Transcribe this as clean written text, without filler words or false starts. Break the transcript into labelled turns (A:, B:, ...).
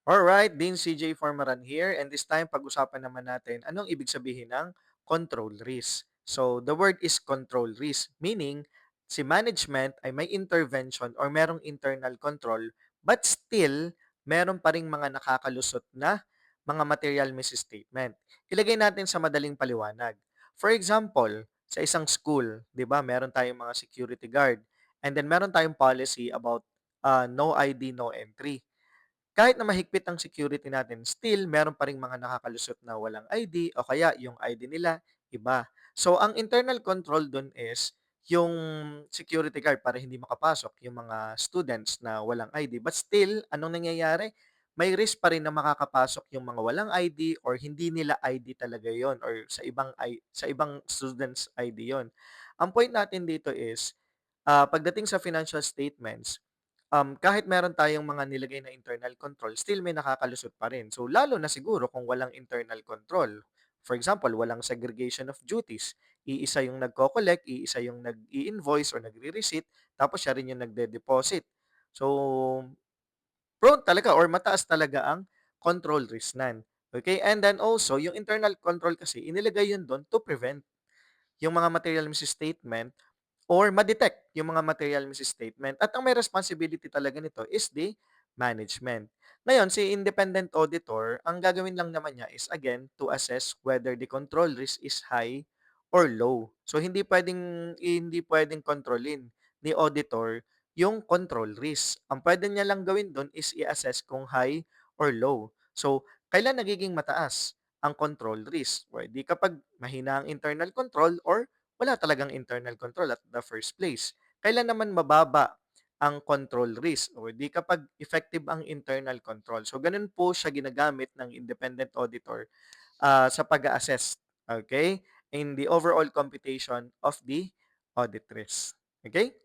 A: Alright, Dean CJ Formaran here, and this time pag-usapan naman natin anong ibig sabihin ng control risk. So, the word is control risk, meaning si management ay may intervention or merong internal control, but still, meron pa ring mga nakakalusot na mga material misstatement. Ilagay natin sa madaling paliwanag. For example, sa isang school, 'di ba, meron tayong mga security guard, and then meron tayong policy about no ID, no entry. Kahit na mahigpit ang security natin, still meron pa ring mga nakakalusot na walang ID o kaya yung ID nila iba. So, ang internal control dun is yung security guard para hindi makapasok yung mga students na walang ID. But still, anong nangyayari? May risk pa rin na makakapasok yung mga walang ID or hindi nila ID talaga yon or sa ibang students ID yon. Ang point natin dito is pagdating sa financial statements, kahit meron tayong mga nilagay na internal control, still may nakakalusot pa rin. So, lalo na siguro kung walang internal control. For example, walang segregation of duties. Iisa yung nagko-collect, iisa yung nag-i-invoice or nagre-receipt, tapos siya rin yung nagde-deposit. So, prone talaga or mataas talaga ang control risk nan. Okay? And then also, yung internal control kasi, inilagay yun doon to prevent yung mga material misstatement or ma-detect yung mga material misstatement at ang may responsibility talaga nito is the management. Ngayon, si independent auditor, ang gagawin lang naman niya is again to assess whether the control risk is high or low. So hindi pwedeng kontrolin ni auditor yung control risk. Ang pwede niya lang gawin doon is i-assess kung high or low. So, kailan nagiging mataas ang control risk? Or di kapag mahina ang internal control or wala talagang internal control at the first place. Kailan naman mababa ang control risk o di kapag effective ang internal control. So, ganun po siya ginagamit ng independent auditor sa pag-assess, okay, in the overall computation of the audit risk. Okay?